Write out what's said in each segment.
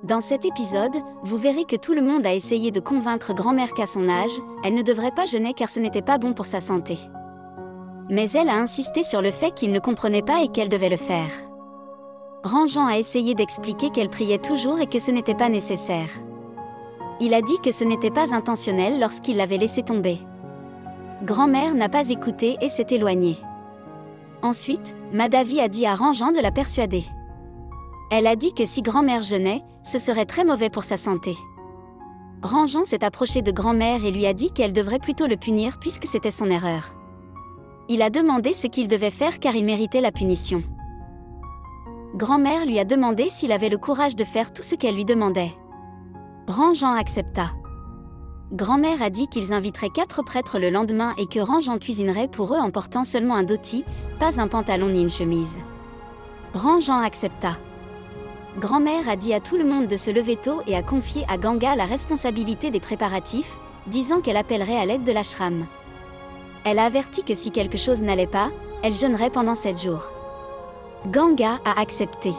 Dans cet épisode, vous verrez que tout le monde a essayé de convaincre grand-mère qu'à son âge, elle ne devrait pas jeûner car ce n'était pas bon pour sa santé. Mais elle a insisté sur le fait qu'il ne comprenait pas et qu'elle devait le faire. Ranjan a essayé d'expliquer qu'elle priait toujours et que ce n'était pas nécessaire. Il a dit que ce n'était pas intentionnel lorsqu'il l'avait laissé tomber. Grand-mère n'a pas écouté et s'est éloignée. Ensuite, Madhavi a dit à Ranjan de la persuader. Elle a dit que si grand-mère jeûnait, ce serait très mauvais pour sa santé. Ranjan s'est approché de grand-mère et lui a dit qu'elle devrait plutôt le punir puisque c'était son erreur. Il a demandé ce qu'il devait faire car il méritait la punition. Grand-mère lui a demandé s'il avait le courage de faire tout ce qu'elle lui demandait. Ranjan accepta. Grand-mère a dit qu'ils inviteraient 4 prêtres le lendemain et que Ranjan cuisinerait pour eux en portant seulement un dhoti, pas un pantalon ni une chemise. Ranjan accepta. Grand-mère a dit à tout le monde de se lever tôt et a confié à Ganga la responsabilité des préparatifs, disant qu'elle appellerait à l'aide de l'ashram. Elle a averti que si quelque chose n'allait pas, elle jeûnerait pendant 7 jours. Ganga a accepté.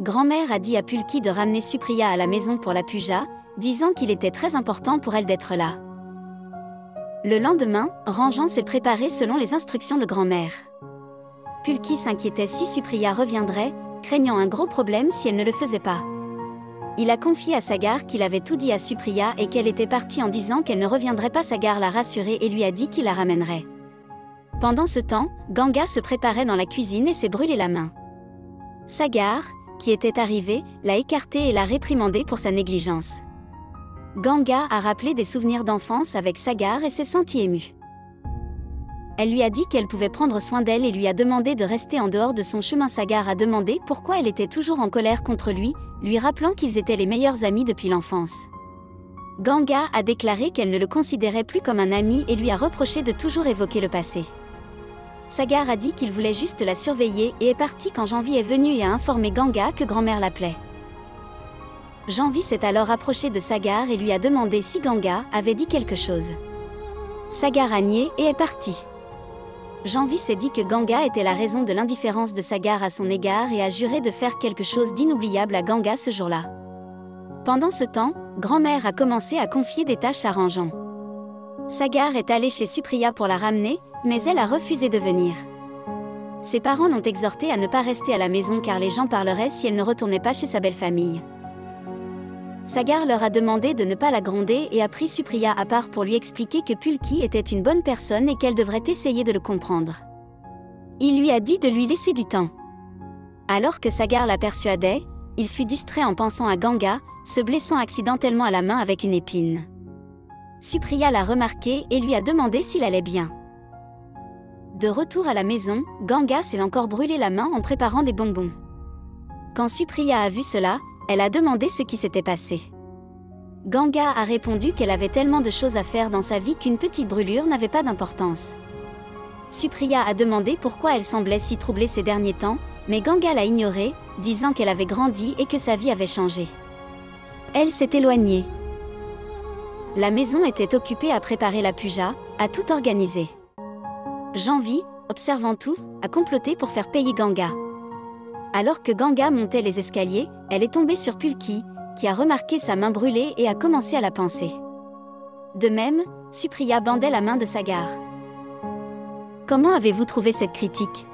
Grand-mère a dit à Pulki de ramener Supriya à la maison pour la puja, disant qu'il était très important pour elle d'être là. Le lendemain, Ranjan s'est préparé selon les instructions de grand-mère. Pulki s'inquiétait si Supriya reviendrait, craignant un gros problème si elle ne le faisait pas. Il a confié à Sagar qu'il avait tout dit à Supriya et qu'elle était partie en disant qu'elle ne reviendrait pas. Sagar l'a rassurée et lui a dit qu'il la ramènerait. Pendant ce temps, Ganga se préparait dans la cuisine et s'est brûlé la main. Sagar, qui était arrivé, l'a écarté et l'a réprimandé pour sa négligence. Ganga a rappelé des souvenirs d'enfance avec Sagar et s'est sentie émue. Elle lui a dit qu'elle pouvait prendre soin d'elle et lui a demandé de rester en dehors de son chemin. Sagar a demandé pourquoi elle était toujours en colère contre lui rappelant qu'ils étaient les meilleurs amis depuis l'enfance. Ganga a déclaré qu'elle ne le considérait plus comme un ami et lui a reproché de toujours évoquer le passé. Sagar a dit qu'il voulait juste la surveiller et est parti quand Janvi est venu et a informé Ganga que grand-mère l'appelait. Janvi s'est alors approché de Sagar et lui a demandé si Ganga avait dit quelque chose. Sagar a nié et est parti. Janvi s'est dit que Ganga était la raison de l'indifférence de Sagar à son égard et a juré de faire quelque chose d'inoubliable à Ganga ce jour-là. Pendant ce temps, grand-mère a commencé à confier des tâches à Ranjan. Sagar est allée chez Supriya pour la ramener, mais elle a refusé de venir. Ses parents l'ont exhortée à ne pas rester à la maison car les gens parleraient si elle ne retournait pas chez sa belle-famille. Sagar leur a demandé de ne pas la gronder et a pris Supriya à part pour lui expliquer que Pulki était une bonne personne et qu'elle devrait essayer de le comprendre. Il lui a dit de lui laisser du temps. Alors que Sagar la persuadait, il fut distrait en pensant à Ganga, se blessant accidentellement à la main avec une épine. Supriya l'a remarqué et lui a demandé s'il allait bien. De retour à la maison, Ganga s'est encore brûlé la main en préparant des bonbons. Quand Supriya a vu cela, elle a demandé ce qui s'était passé. Ganga a répondu qu'elle avait tellement de choses à faire dans sa vie qu'une petite brûlure n'avait pas d'importance. Supriya a demandé pourquoi elle semblait si troublée ces derniers temps, mais Ganga l'a ignorée, disant qu'elle avait grandi et que sa vie avait changé. Elle s'est éloignée. La maison était occupée à préparer la puja, à tout organiser. Janvi, observant tout, a comploté pour faire payer Ganga. Alors que Ganga montait les escaliers, elle est tombée sur Pulki, qui a remarqué sa main brûlée et a commencé à la panser. De même, Supriya bandait la main de Sagar. Comment avez-vous trouvé cette critique ?